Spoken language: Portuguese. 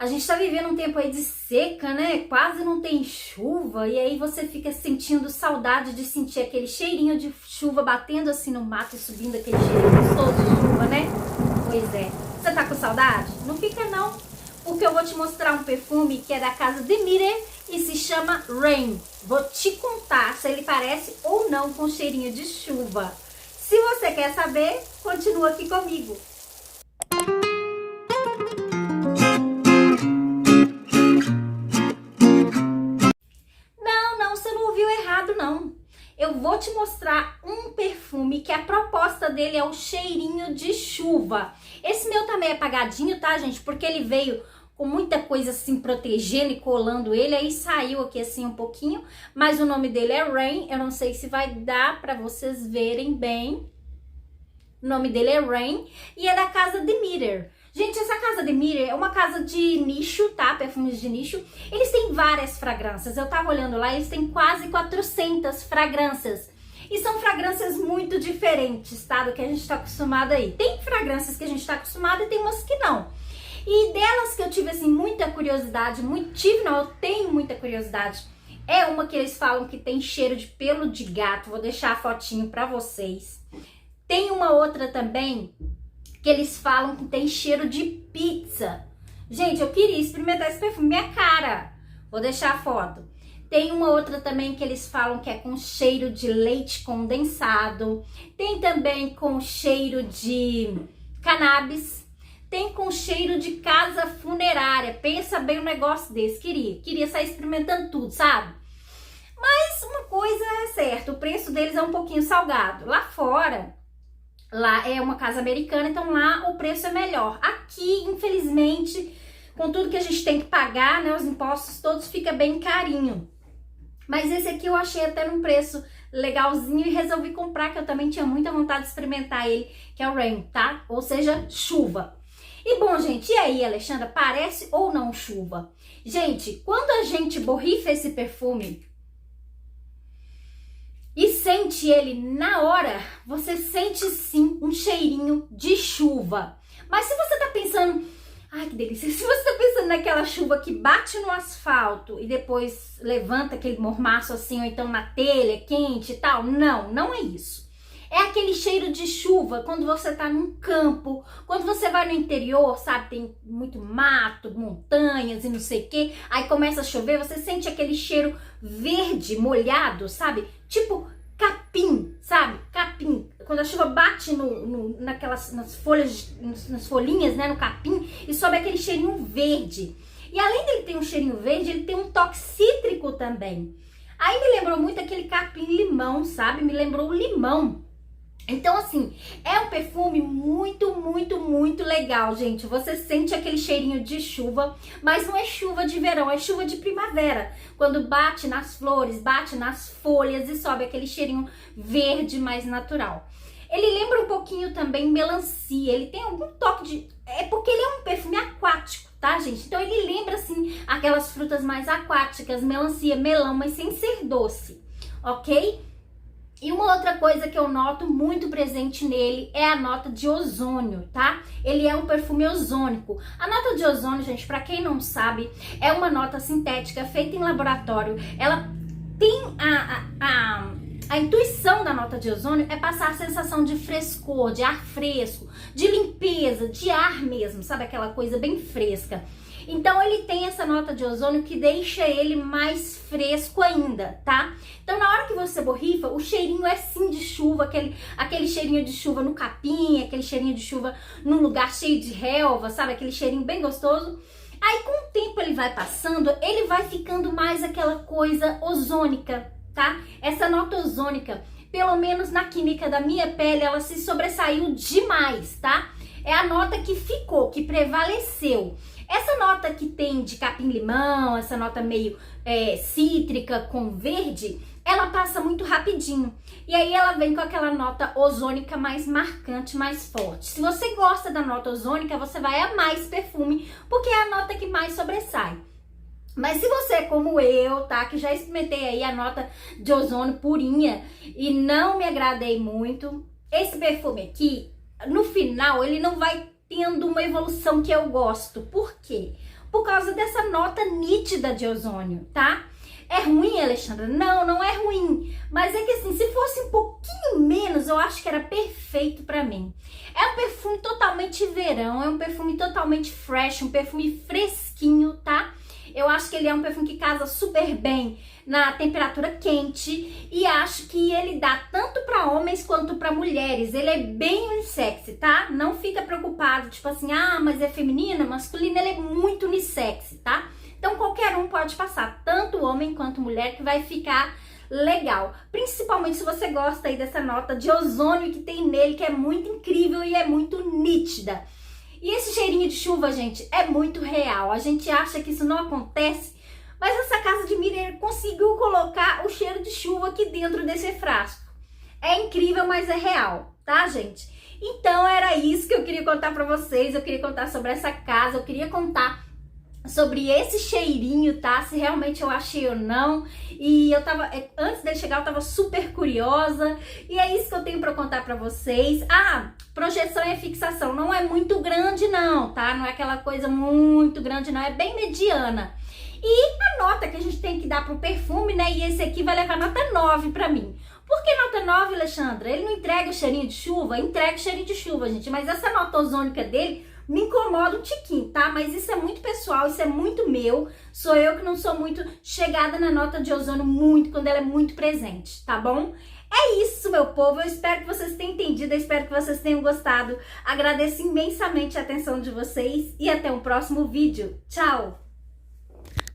A gente tá vivendo um tempo aí de seca, né? Quase não tem chuva e aí você fica sentindo saudade de sentir aquele cheirinho de chuva batendo assim no mato e subindo aquele cheiro gostoso de chuva, né? Pois é. Você tá com saudade? Não fica não, porque eu vou te mostrar um perfume que é da casa Demire e se chama Rain. Vou te contar se ele parece ou não com cheirinho de chuva. Se você quer saber, continua aqui comigo. Não, você não ouviu errado não. Eu vou te mostrar um perfume que a proposta dele é o cheirinho de chuva. Esse meu tá meio apagadinho, tá, gente? Porque ele veio com muita coisa assim protegendo e colando ele, aí saiu aqui assim um pouquinho, mas o nome dele é Rain. Eu não sei se vai dar pra vocês verem bem. O nome dele é Rain e é da casa Demire. Gente, essa casa Demire é uma casa de nicho, tá? Perfumes de nicho. Eles têm várias fragrâncias. Eu tava olhando lá, eles têm quase 400 fragrâncias. E são fragrâncias muito diferentes, tá? Do que a gente tá acostumado aí. Tem fragrâncias que a gente tá acostumado e tem umas que não. E delas que eu tive, assim, muita curiosidade, eu tenho muita curiosidade. É uma que eles falam que tem cheiro de pelo de gato. Vou deixar a fotinho pra vocês. Tem uma outra também que eles falam que tem cheiro de pizza. Gente, eu queria experimentar esse perfume, minha cara. Vou deixar a foto. Tem uma outra também que eles falam que é com cheiro de leite condensado. Tem também com cheiro de cannabis. Tem com cheiro de casa funerária. Pensa bem um negócio desse. Queria sair experimentando tudo, sabe? Mas uma coisa é certa, o preço deles é um pouquinho salgado. Lá fora, lá é uma casa americana, então lá o preço é melhor. Aqui, infelizmente, com tudo que a gente tem que pagar, né, os impostos todos, fica bem carinho. Mas esse aqui eu achei até num preço legalzinho e resolvi comprar, que eu também tinha muita vontade de experimentar ele, que é o Rain, tá? Ou seja, chuva. E bom, gente, e aí, Alexandra, parece ou não chuva? Gente, quando a gente borrifa esse perfume e sente ele na hora, você sente sim um cheirinho de chuva. Mas se você tá pensando, ai que delícia, se você tá pensando naquela chuva que bate no asfalto e depois levanta aquele mormaço assim, ou então na telha quente e tal, não é isso. É aquele cheiro de chuva quando você tá num campo, quando você vai no interior, sabe, tem muito mato, montanhas e não sei o que, aí começa a chover, você sente aquele cheiro verde, molhado, sabe, tipo capim, sabe, capim, quando a chuva bate nas folhinhas, né, no capim, e sobe aquele cheirinho verde. E além dele ter um cheirinho verde, ele tem um toque cítrico também. Aí me lembrou muito aquele capim-limão, sabe, me lembrou o limão. Então, assim, é um perfume muito legal, gente. Você sente aquele cheirinho de chuva, mas não é chuva de verão, é chuva de primavera. Quando bate nas flores, bate nas folhas e sobe aquele cheirinho verde mais natural. Ele lembra um pouquinho também melancia, ele tem algum toque de... É porque ele é um perfume aquático, tá, gente? Então ele lembra, assim, aquelas frutas mais aquáticas, melancia, melão, mas sem ser doce, ok? E uma outra coisa que eu noto muito presente nele é a nota de ozônio, tá? Ele é um perfume ozônico. A nota de ozônio, gente, pra quem não sabe, é uma nota sintética feita em laboratório. Ela tem a intuição da nota de ozônio é passar a sensação de frescor, de ar fresco, de limpeza, de ar mesmo, sabe? Aquela coisa bem fresca. Então ele tem essa nota de ozônio que deixa ele mais fresco ainda, tá? Então na hora que você borrifa, o cheirinho é sim de chuva, aquele cheirinho de chuva no capim, aquele cheirinho de chuva num lugar cheio de relva, sabe? Aquele cheirinho bem gostoso. Aí com o tempo ele vai passando, ele vai ficando mais aquela coisa ozônica, tá? Essa nota ozônica, pelo menos na química da minha pele, ela se sobressaiu demais, tá? É a nota que ficou, que prevaleceu. Essa nota que tem de capim-limão, essa nota meio cítrica com verde, ela passa muito rapidinho. E aí ela vem com aquela nota ozônica mais marcante, mais forte. Se você gosta da nota ozônica, você vai amar esse perfume, porque é a nota que mais sobressai. Mas se você é como eu, tá, que já experimentei aí a nota de ozônio purinha e não me agradei muito, esse perfume aqui, no final, ele não vai tendo uma evolução que eu gosto. Por quê? por causa dessa nota nítida de ozônio, tá? É ruim, Alexandra? Não, não é ruim. Mas é que assim, se fosse um pouquinho menos, eu acho que era perfeito pra mim. É um perfume totalmente verão, é um perfume totalmente fresh, um perfume fresquinho, tá? Eu acho que ele é um perfume que casa super bem na temperatura quente e acho que ele dá tanto para homens quanto para mulheres. Ele é bem unissex, tá? Não fica preocupado, tipo assim, ah, mas é feminino, masculino, ele é muito unissex, tá? Então qualquer um pode passar, tanto homem quanto mulher, que vai ficar legal. Principalmente se você gosta aí dessa nota de ozônio que tem nele, que é muito incrível e é muito nítida. E esse cheirinho de chuva, gente, é muito real. A gente acha que isso não acontece, mas essa casa de Miriam conseguiu colocar o cheiro de chuva aqui dentro desse frasco. É incrível, mas é real, tá, gente? Então era isso que eu queria contar pra vocês. Eu queria contar sobre essa casa, eu queria contar sobre esse cheirinho, tá? Se realmente eu achei ou não. E eu tava, antes dele chegar, eu tava super curiosa. E é isso que eu tenho pra contar pra vocês. Ah, projeção e fixação não é muito grande não, tá? Não é aquela coisa muito grande não, é bem mediana. E a nota que a gente tem que dar pro perfume, né? E esse aqui vai levar nota 9 pra mim. Por que nota 9, Alexandra? Ele não entrega o cheirinho de chuva? Entrega o cheirinho de chuva, gente. Mas essa nota ozônica dele me incomoda um tiquinho, tá? Mas isso é muito pessoal, isso é muito meu. Sou eu que não sou muito chegada na nota de ozônio muito, quando ela é muito presente, tá bom? É isso, meu povo. Eu espero que vocês tenham entendido, eu espero que vocês tenham gostado. Agradeço imensamente a atenção de vocês e até o próximo vídeo. Tchau!